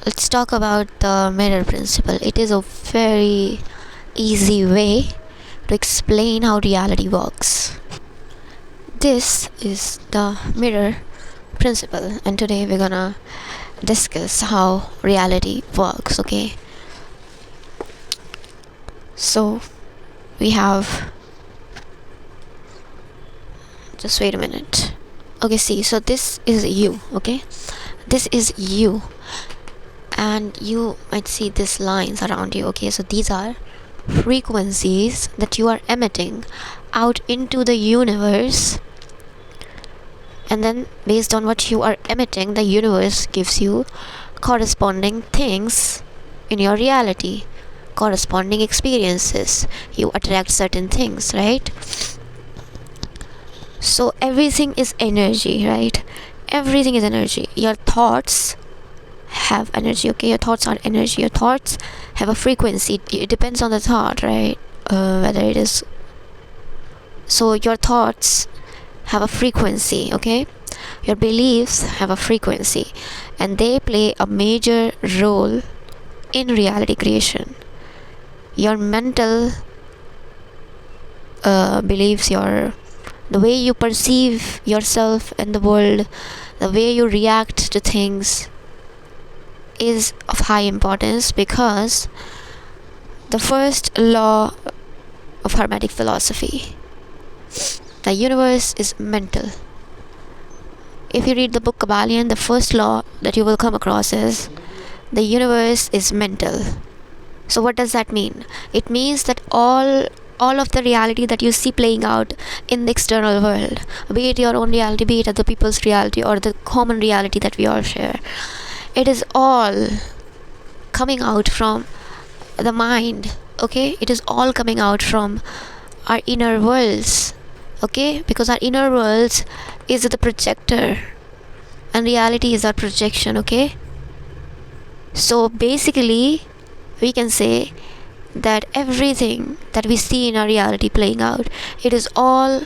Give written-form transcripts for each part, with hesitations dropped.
let's talk about the mirror principle. It is a very easy way to explain how reality works. This is the mirror principle, and today we're gonna discuss how reality works. Okay, so we have, just wait a minute. Okay, see, so this is you. Okay, this is you, and you might see these lines around you. Okay, so these are frequencies that you are emitting out into the universe, and then based on what you are emitting, the universe gives you corresponding things in your reality, corresponding experiences. You attract certain things, right? So everything is energy, right? Everything is energy. Your thoughts have energy. Okay, your thoughts are energy. Your thoughts have a frequency. It depends on the thought, right? Whether it is, so your thoughts have a frequency. Okay, your beliefs have a frequency, and they play a major role in reality creation. Your mental beliefs, the way you perceive yourself and the world, the way you react to things is of high importance, because the first law of Hermetic philosophy, the universe is mental. If you read the book Kabbalion, the first law that you will come across is the universe is mental. So what does that mean? It means that all of the reality that you see playing out in the external world, be it your own reality, be it other people's reality, or the common reality that we all share, it is all coming out from the mind. Okay, it is all coming out from our inner worlds. Okay, because our inner worlds is the projector, and reality is our projection. Okay, so basically we can say that everything that we see in our reality playing out, it is all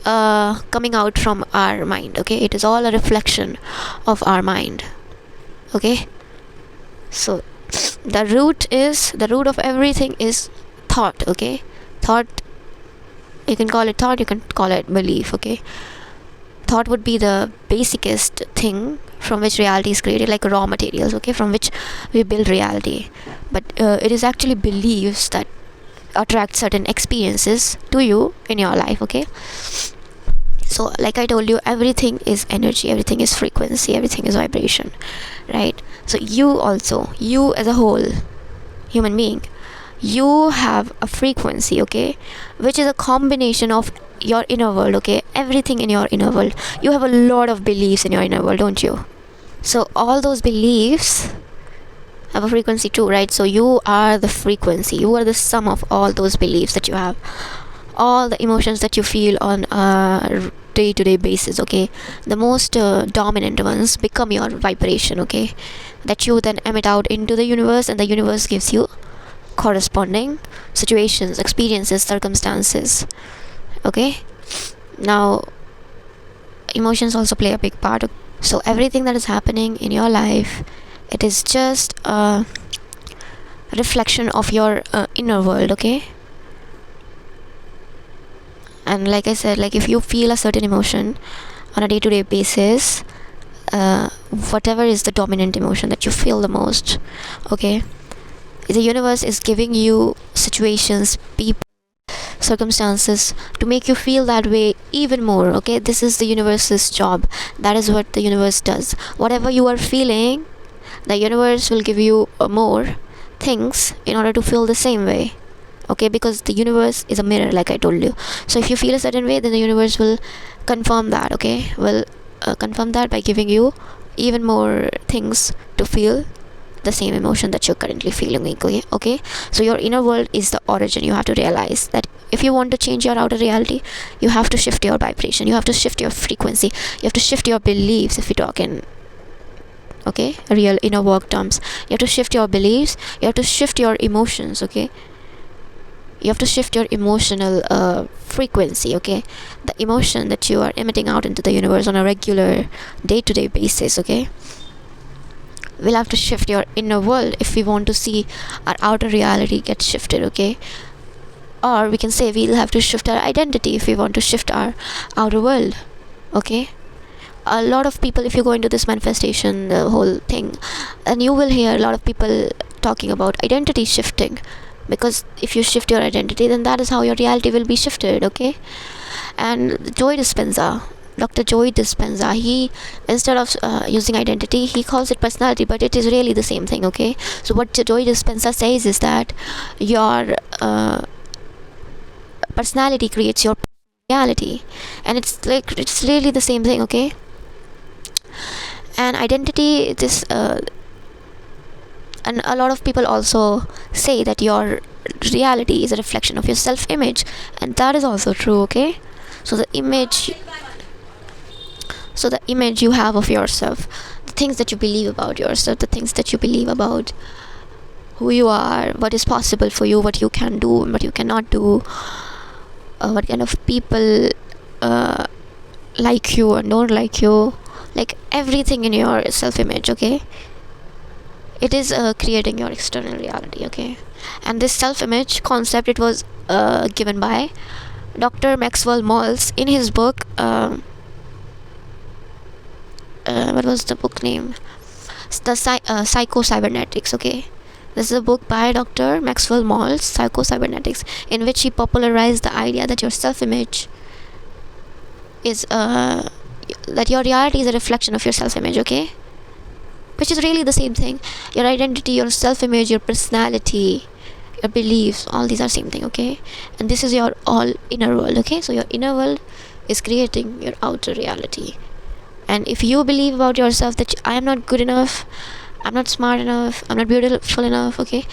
coming out from our mind. Okay, it is all a reflection of our mind. Okay, so the root of everything is thought. Okay, thought, you can call it thought, you can call it belief. Okay, thought would be the basicest thing from which reality is created, like raw materials, okay, from which we build reality. But it is actually beliefs that attract certain experiences to you in your life. Okay, so like I told you, everything is energy, everything is frequency, everything is vibration, right? So you as a whole human being, you have a frequency, okay, which is a combination of your inner world. Okay, everything in your inner world, you have a lot of beliefs in your inner world, don't you? So all those beliefs have a frequency too, right? So you are the frequency, you are the sum of all those beliefs that you have, all the emotions that you feel on a day-to-day basis. Okay, the most dominant ones become your vibration. Okay, that you then emit out into the universe, and the universe gives you corresponding situations, experiences, circumstances. Okay, now emotions also play a big part. So everything that is happening in your life, it is just a reflection of your inner world. Okay, and like I said, like if you feel a certain emotion on a day-to-day basis, whatever is the dominant emotion that you feel the most, okay, the universe is giving you situations, people, circumstances to make you feel that way even more. Okay, this is the universe's job. That is what the universe does. Whatever you are feeling, the universe will give you more things in order to feel the same way. Okay, because the universe is a mirror, like I told you. So if you feel a certain way, then the universe will confirm that. Okay, will confirm that by giving you even more things to feel the same emotion that you're currently feeling. Okay, so your inner world is the origin. You have to realize that if you want to change your outer reality, you have to shift your vibration, you have to shift your frequency, you have to shift your beliefs. If we talk in real inner work terms, you have to shift your beliefs, you have to shift your emotions. Okay, you have to shift your emotional frequency. Okay, the emotion that you are emitting out into the universe on a regular day-to-day basis. Okay, we'll have to shift your inner world if we want to see our outer reality get shifted, okay? Or we can say we'll have to shift our identity if we want to shift our outer world, okay? A lot of people, if you go into this manifestation, the whole thing, and you will hear a lot of people talking about identity shifting, because if you shift your identity, then that is how your reality will be shifted, okay? And Dr. Joy Dispenza, he, instead of using identity, he calls it personality, but it is really the same thing, okay? So what Joy Dispenza says is that your personality creates your reality, and it's really the same thing, okay? And identity, this and a lot of people also say that your reality is a reflection of your self-image, and that is also true, okay? So the image you have of yourself, the things that you believe about yourself, the things that you believe about who you are, what is possible for you, what you can do and what you cannot do, what kind of people like you and don't like you, like everything in your self-image, okay? It is creating your external reality, okay? And this self-image concept, it was given by Dr. Maxwell Maltz in his book, what was the book name? The Psycho-Cybernetics, okay? This is a book by Dr. Maxwell Maltz, Psycho-Cybernetics, in which he popularized the idea that your self-image is that your reality is a reflection of your self-image, okay? Which is really the same thing. Your identity, your self-image, your personality, your beliefs, all these are same thing, okay? And this is your all inner world, okay? So your inner world is creating your outer reality. And if you believe about yourself that I am not good enough, I'm not smart enough, I'm not beautiful enough, okay?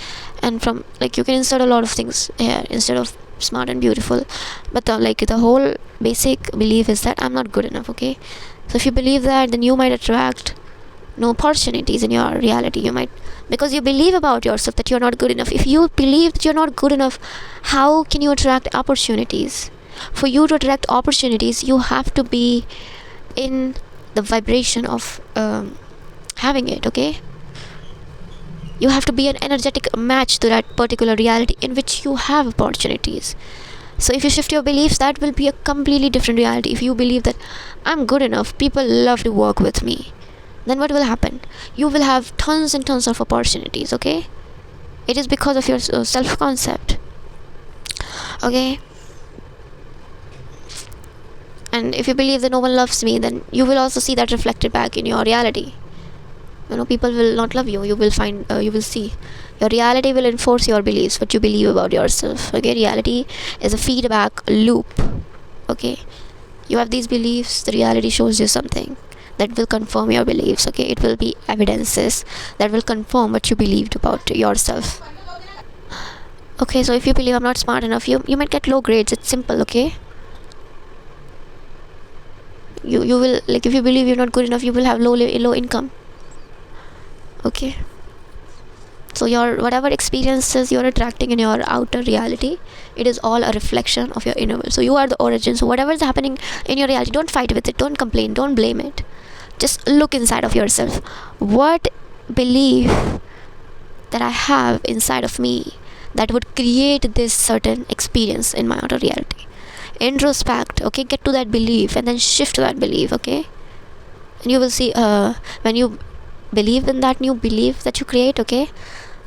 And from, like, you can insert a lot of things here instead of smart and beautiful, but the whole basic belief is that I'm not good enough, okay? So if you believe that, then you might attract no opportunities in your reality. You might, because you believe about yourself that you're not good enough. If you believe that you're not good enough, how can you attract opportunities? For you to attract opportunities, you have to be in the vibration of having it, okay? You have to be an energetic match to that particular reality in which you have opportunities. So if you shift your beliefs, that will be a completely different reality. If you believe that I'm good enough, people love to work with me, then what will happen? You will have tons and tons of opportunities, okay? It is because of your self-concept, okay? And if you believe that no one loves me, then you will also see that reflected back in your reality. People will not love you. You will see your reality will enforce your beliefs, what you believe about yourself, okay? Reality is a feedback loop, okay? You have these beliefs, the reality shows you something that will confirm your beliefs, okay? It will be evidences that will confirm what you believed about yourself, okay? So if you believe I'm not smart enough, you might get low grades. It's simple, okay? You will, like, if you believe you're not good enough, you will have low income, okay? So your whatever experiences you're attracting in your outer reality, it is all a reflection of your inner world. So you are the origin. So whatever is happening in your reality, don't fight with it, don't complain, don't blame it. Just look inside of yourself. What belief that I have inside of me that would create this certain experience in my outer reality? Introspect, okay? Get to that belief and then shift that belief, okay? And you will see when you believe in that new belief that you create, okay,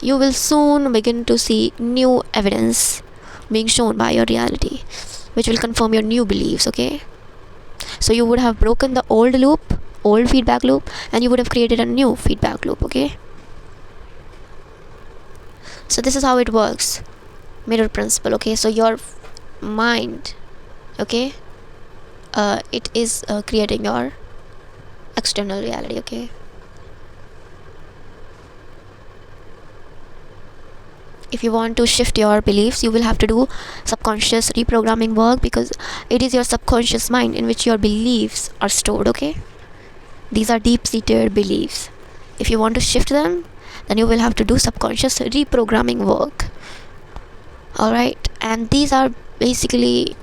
you will soon begin to see new evidence being shown by your reality, which will confirm your new beliefs, okay? So you would have broken the old feedback loop, and you would have created a new feedback loop, okay? So this is how it works. Mirror principle, okay? So your mind, okay, it is creating your external reality, okay? If you want to shift your beliefs, you will have to do subconscious reprogramming work, because it is your subconscious mind in which your beliefs are stored, okay? These are deep-seated beliefs. If you want to shift them, then you will have to do subconscious reprogramming work, alright? And these are basically,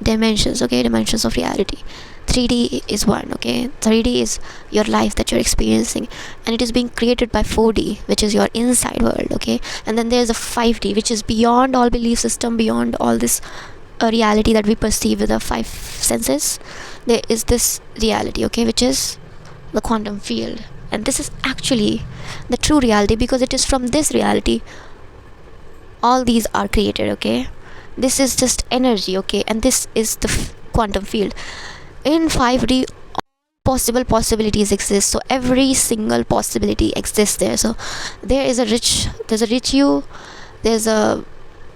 dimensions, okay? Dimensions of reality. 3D is one, okay? 3D is your life that you're experiencing, and it is being created by 4D, which is your inside world, okay? And then there's a 5D, which is beyond all belief system, beyond all this reality that we perceive with our five senses. There is this reality, okay, which is the quantum field. And this is actually the true reality, because it is from this reality all these are created, okay? This is just energy, okay? And this is the quantum field. In 5D, possible possibilities exist, so every single possibility exists there. So there's a rich you, there's a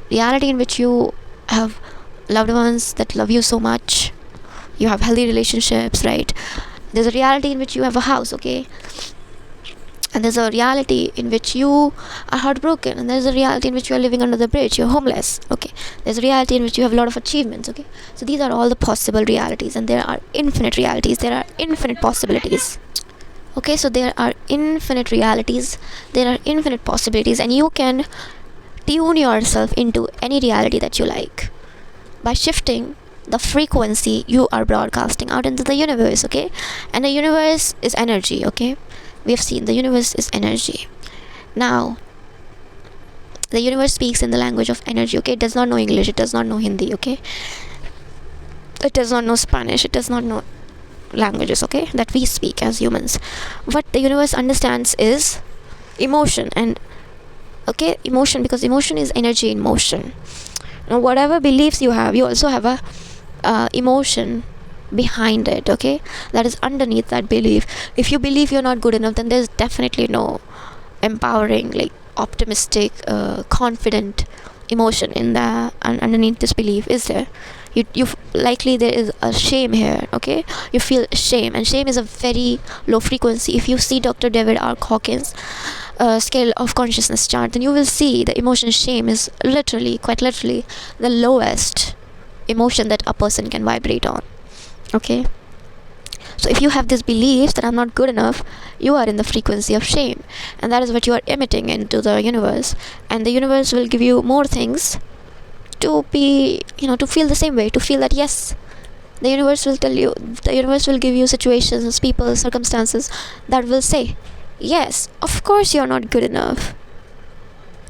reality in which you have loved ones that love you so much, you have healthy relationships, right? There's a reality in which you have a house, okay? And there's a reality in which you are heartbroken, and there's a reality in which you are living under the bridge, you're homeless, okay? There's a reality in which you have a lot of achievements, okay? So these are all the possible realities, and there are infinite realities, there are infinite possibilities, okay? So there are infinite realities, there are infinite possibilities, and you can tune yourself into any reality that you like by shifting the frequency you are broadcasting out into the universe, okay? And the universe is energy, okay? We have seen the universe is energy. Now, the universe speaks in the language of energy, okay? It does not know English, it does not know Hindi, okay? It does not know Spanish, it does not know languages, okay, that we speak as humans. What the universe understands is emotion, and okay, emotion, because emotion is energy in motion. Now, whatever beliefs you have, you also have a emotion behind it, okay, that is underneath that belief. If you believe you're not good enough, then there's definitely no empowering, like optimistic, confident emotion in the underneath this belief, is there? You likely there is a shame here, okay? You feel shame, and shame is a very low frequency. If you see Dr. David R. Hawkins scale of consciousness chart, then you will see the emotion shame is literally, quite literally, the lowest emotion that a person can vibrate on, okay? So if you have this belief that I'm not good enough, you are in the frequency of shame, and that is what you are emitting into the universe. And the universe will give you more things to be, to feel the same way, to feel that yes, the universe will give you situations, people, circumstances that will say, yes, of course you're not good enough,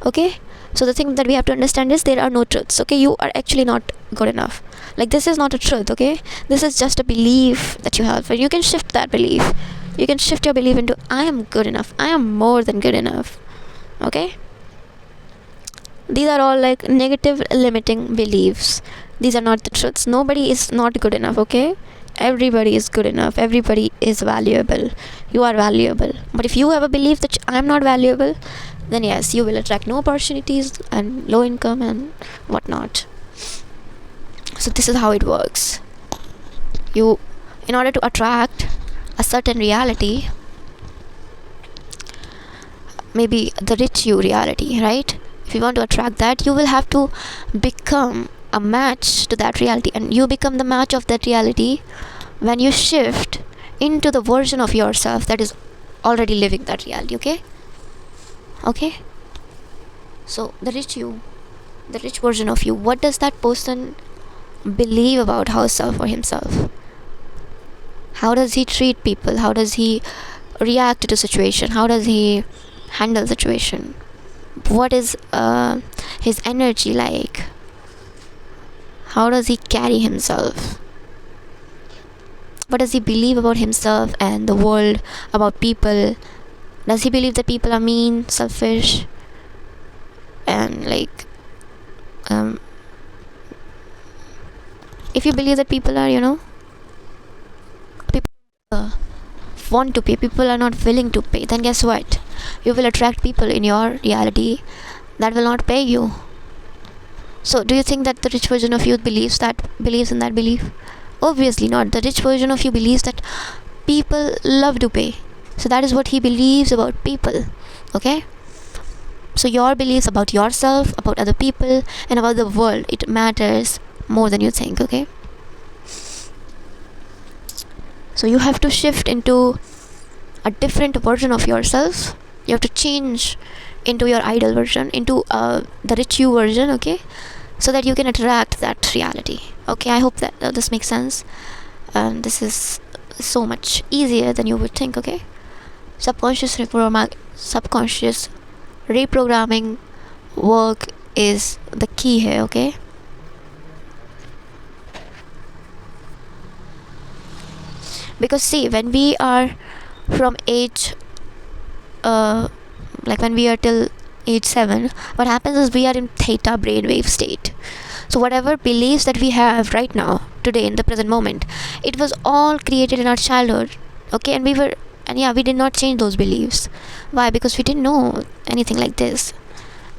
okay? So the thing that we have to understand is there are no truths, okay? You are actually not good enough. Like, this is not a truth, okay? This is just a belief that you have, and you can shift that belief. You can shift your belief into I am good enough, I am more than good enough, okay? These are all like negative limiting beliefs. These are not the truths. Nobody is not good enough, okay? Everybody is good enough, everybody is valuable. You are valuable. But if you have a belief that I'm not valuable, then yes, you will attract no opportunities and low income and whatnot. So this is how it works. You, in order to attract a certain reality, maybe the rich you reality, right? If you want to attract that, you will have to become a match to that reality, and you become the match of that reality when you shift into the version of yourself that is already living that reality, okay? So the rich you, the rich version of you, what does that person believe about herself or himself? How does he treat people? How does he react to situation? How does he handle situation? What is his energy like? How does he carry himself? What does he believe about himself and the world, about people? Does he believe that people are mean, selfish, and like if you believe that people are, people want to pay, people are not willing to pay, then guess what? You will attract people in your reality that will not pay you. So do you think that the rich version of you believes in that belief? Obviously not. The rich version of you believes that people love to pay. So that is what he believes about people, okay? So your beliefs about yourself, about other people, and about the world, it matters more than you think, okay? So you have to shift into a different version of yourself. You have to change into your ideal version, into the rich you version, okay? So that you can attract that reality, okay? I hope that this makes sense. and this is so much easier than you would think. Okay, subconscious reprogramming work is the key here. Okay, because see, when we are from age like when we are till age 7, what happens is we are in theta brainwave state. So whatever beliefs that we have right now, today, in the present moment, it was all created in our childhood. Okay, and yeah, we did not change those beliefs. Why? Because we didn't know anything like this.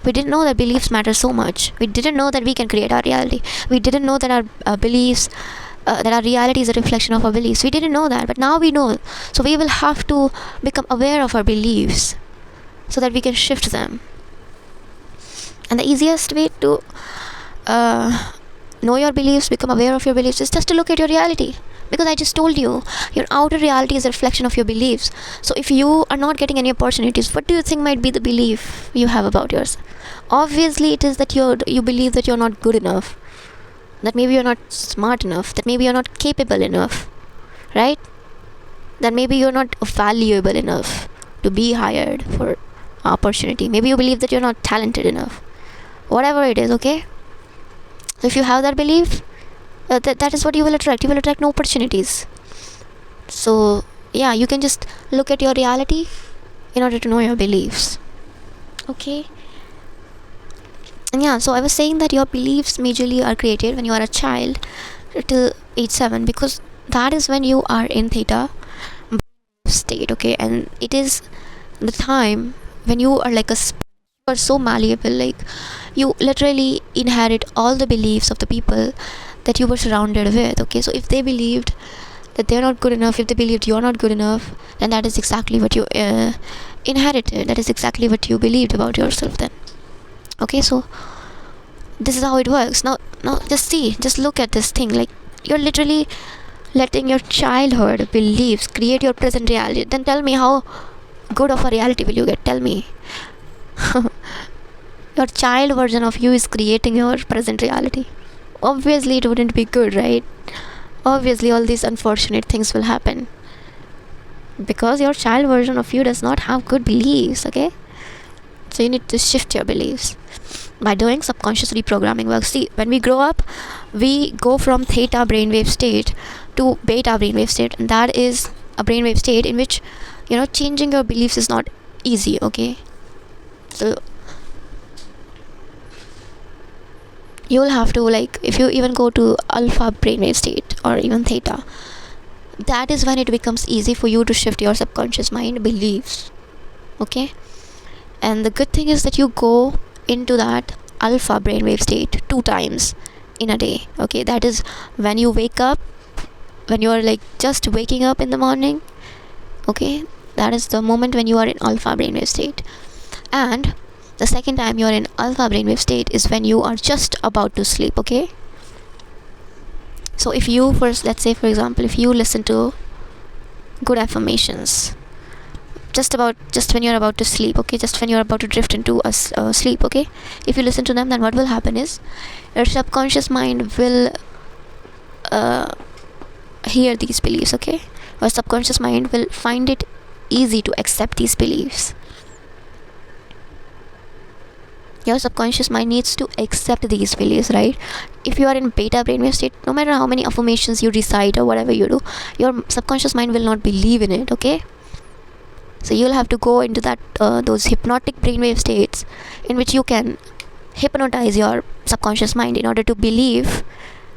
We didn't know that beliefs matter so much. We didn't know that we can create our reality. We didn't know that our beliefs, that our reality is a reflection of our beliefs. We didn't know that, but now we know. So we will have to become aware of our beliefs so that we can shift them. And the easiest way to know your beliefs, become aware of your beliefs, is just to look at your reality. Because I just told you, your outer reality is a reflection of your beliefs. So if you are not getting any opportunities, what do you think might be the belief you have about yourself? Obviously, it is that you believe that you're not good enough, that maybe you're not smart enough, that maybe you're not capable enough, right? That maybe you're not valuable enough to be hired for opportunity. Maybe you believe that you're not talented enough. Whatever it is, okay? So if you have that belief, that is what you will attract. You will attract no opportunities. So yeah, you can just look at your reality in order to know your beliefs. Okay? And yeah, so I was saying that your beliefs majorly are created when you are a child till age 7, because that is when you are in theta state. Okay, and it is the time when you are like you are so malleable, like you literally inherit all the beliefs of the people that you were surrounded with. Okay, so if they believed that they're not good enough, if they believed you're not good enough, then that is exactly what you inherited. That is exactly what you believed about yourself then. Okay, so this is how it works. Now just look at this thing. Like, you're literally letting your childhood beliefs create your present reality. Then tell me, how good of a reality will you get? Tell me. Your child version of you is creating your present reality. Obviously it wouldn't be good, right? Obviously all these unfortunate things will happen because your child version of you does not have good beliefs. Okay, so you need to shift your beliefs by doing subconscious reprogramming work. See, when we grow up, we go from theta brainwave state to beta brainwave state, and that is a brainwave state in which, changing your beliefs is not easy. Okay, so you will have to, like, if you even go to alpha brainwave state or even theta, that is when it becomes easy for you to shift your subconscious mind beliefs. Okay, and the good thing is that you go into that alpha brainwave state 2 times in a day. Okay, that is when you wake up, when you are like just waking up in the morning. Okay, that is the moment when you are in alpha brainwave state. And the second time you are in alpha brainwave state is when you are just about to sleep. Okay, so if you first, let's say for example, if you listen to good affirmations just when you're about to sleep, okay, just when you're about to drift into a sleep, okay, if you listen to them, then what will happen is your subconscious mind will hear these beliefs. Okay, your subconscious mind will find it easy to accept these beliefs. Your subconscious mind needs to accept these beliefs, right? If you are in beta brainwave state, no matter how many affirmations you recite or whatever you do, your subconscious mind will not believe in it. Okay, so you'll have to go into that those hypnotic brainwave states in which you can hypnotize your subconscious mind in order to believe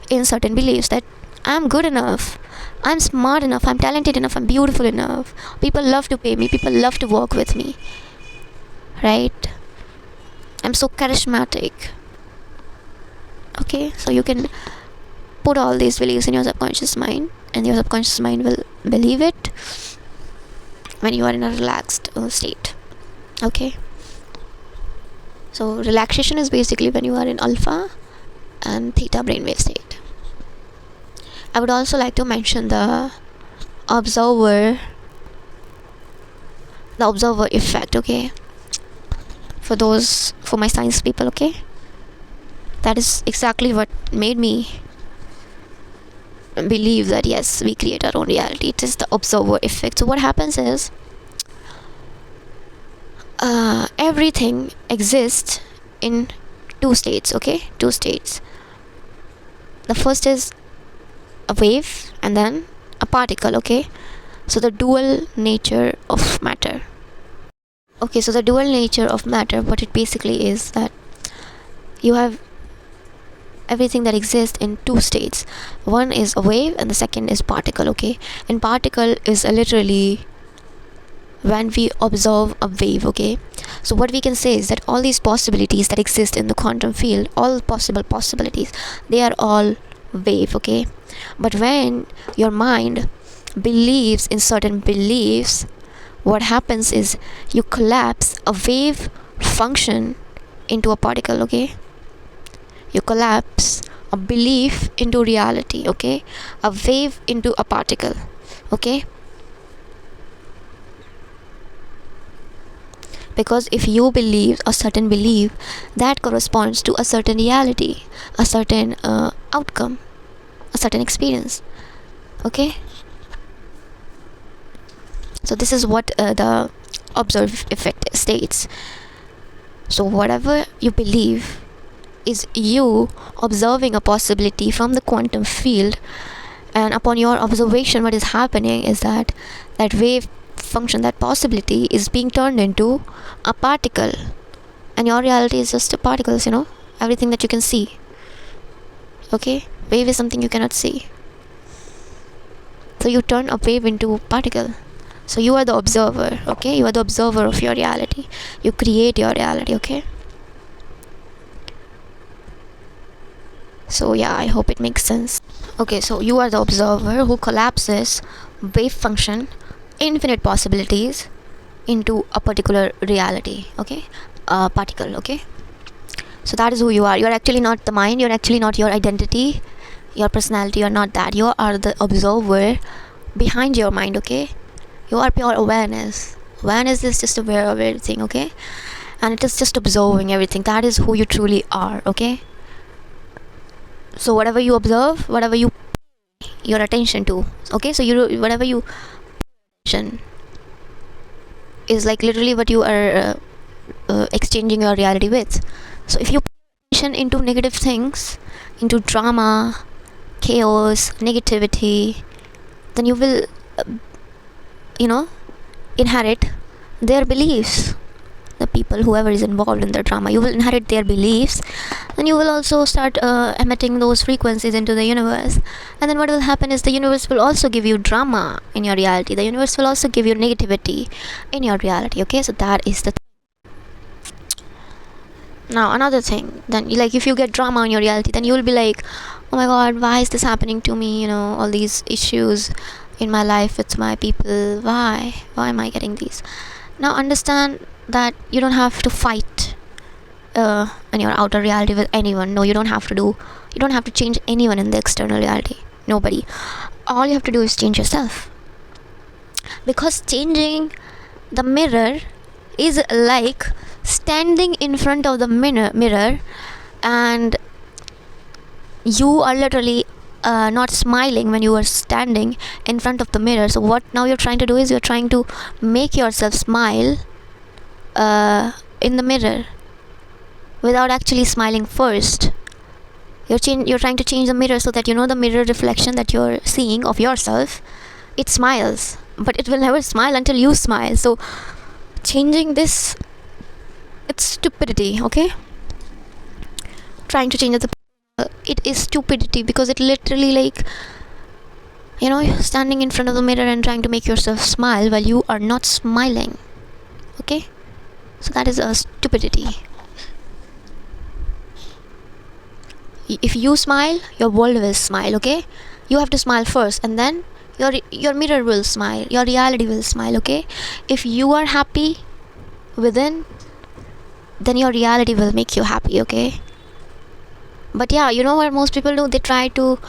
in certain beliefs, that I'm good enough, I'm smart enough, I'm talented enough, I'm beautiful enough, people love to pay me, people love to work with me, right? I'm so charismatic. Okay, so you can put all these beliefs in your subconscious mind, and your subconscious mind will believe it when you are in a relaxed state. Okay, so relaxation is basically when you are in alpha and theta brainwave state. I would also like to mention the observer effect. Okay, for my science people. Okay, that is exactly what made me believe that yes, we create our own reality. It is the observer effect. So what happens is, everything exists in two states. Okay, two states. The first is a wave and then a particle. Okay, so the dual nature of matter. Okay, so the dual nature of matter, what it basically is that you have everything that exists in two states. One is a wave and the second is particle. Okay, and particle is literally when we observe a wave. Okay, so what we can say is that all these possibilities that exist in the quantum field, all possible possibilities, they are all wave. Okay, but when your mind believes in certain beliefs, what happens is you collapse a wave function into a particle. Okay, you collapse a belief into reality. Okay, a wave into a particle. Okay, because if you believe a certain belief, that corresponds to a certain reality, a certain outcome, a certain experience. Okay, so this is what the observe effect states. So whatever you believe is you observing a possibility from the quantum field, and upon your observation, what is happening is that that wave function, that possibility, is being turned into a particle, and your reality is just a particles, everything that you can see. Okay, wave is something you cannot see, so you turn a wave into a particle. So you are the observer. Okay, you are the observer of your reality. You create your reality. Okay, so yeah, I hope it makes sense. Okay, so you are the observer who collapses wave function, infinite possibilities, into a particular reality. Okay, a particle. Okay, so that is who you are. You are actually not the mind. You are actually not your identity, your personality. You are not that. You are the observer behind your mind. Okay, you are pure awareness. Awareness is just aware of everything. Okay, and it is just observing everything. That is who you truly are. Okay, so whatever you observe, whatever you pay your attention to, okay, so you whatever you attention is like literally what you are exchanging your reality with. So if you pay attention into negative things, into drama, chaos, negativity, then you will inherit their beliefs. The people, whoever is involved in the drama, you will inherit their beliefs, and you will also start emitting those frequencies into the universe. And then what will happen is the universe will also give you drama in your reality. The universe will also give you negativity in your reality. Okay, so that is the now another thing, then like if you get drama in your reality, then you will be like, oh my god, why is this happening to me? All these issues in my life with my people, why am I getting these? Now understand that you don't have to fight in your outer reality with anyone. No, you don't have to change anyone in the external reality. Nobody. All you have to do is change yourself, because changing the mirror is like standing in front of the mirror and you are literally not smiling when you are standing in front of the mirror. So what now you're trying to do is you're trying to make yourself smile in the mirror without actually smiling first. You're trying to change the mirror so that the mirror reflection that you're seeing of yourself, it smiles, but it will never smile until you smile. So changing this, it's stupidity. Okay, trying to change it is stupidity, because it literally like standing in front of the mirror and trying to make yourself smile while you are not smiling. Okay, so that is a stupidity. If you smile, your world will smile. Okay, you have to smile first, and then your mirror will smile, your reality will smile. Okay, if you are happy within, then your reality will make you happy. Okay, but yeah, what most people do, they try to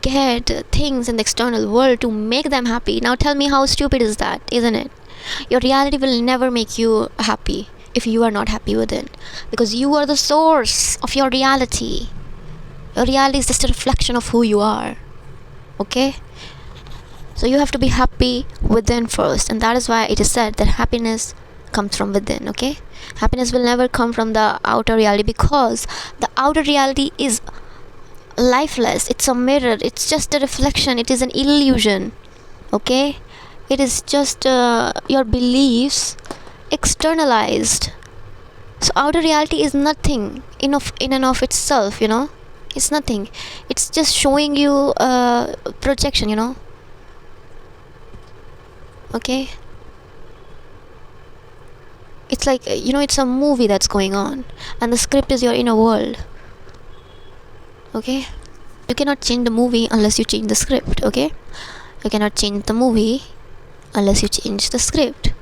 get things in the external world to make them happy. Now tell me, how stupid is that, isn't it? Your reality will never make you happy if you are not happy within, because you are the source of your reality. Your reality is just a reflection of who you are. Okay, so you have to be happy within first, and that is why it is said that happiness comes from within. Okay, happiness will never come from the outer reality, because the outer reality is lifeless. It's a mirror, it's just a reflection, it is an illusion. Okay, it is just your beliefs externalized. So outer reality is nothing in and of itself, it's nothing. It's just showing you a projection, okay. It's like, it's a movie that's going on, and the script is your inner world. Okay, you cannot change the movie unless you change the script. Okay, you cannot change the movie unless you change the script.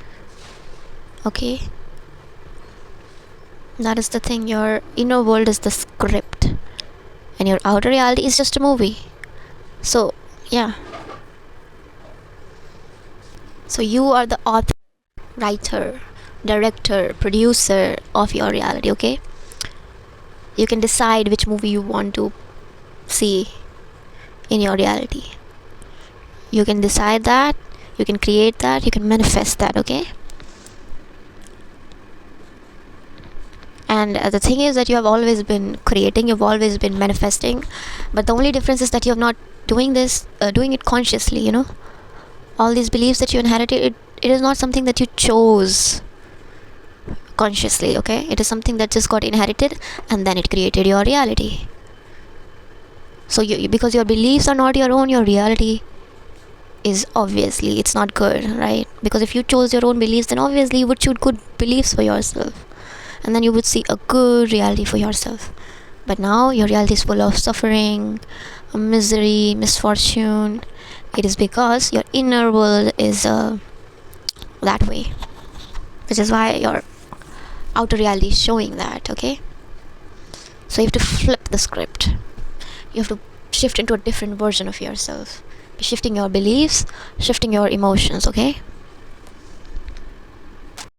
Okay, that is the thing. Your inner world is the script, and your outer reality is just a movie. So yeah, so you are the author, writer, director, producer of your reality. Okay, you can decide which movie you want to see in your reality. You can decide that, you can create that, you can manifest that. Okay, and the thing is that you have always been creating, you've always been manifesting, but the only difference is that you have not doing it consciously. All these beliefs that you inherited, it is not something that you chose consciously. Okay, it is something that just got inherited, and then it created your reality. So because your beliefs are not your own, your reality is obviously, it's not good, right? Because if you chose your own beliefs, then obviously you would choose good beliefs for yourself, and then you would see a good reality for yourself. But now your reality is full of suffering, misery, misfortune. It is because your inner world is that way, which is why your outer reality is showing that. Okay, so you have to flip the script. You have to shift into a different version of yourself, shifting your beliefs, shifting your emotions. Okay,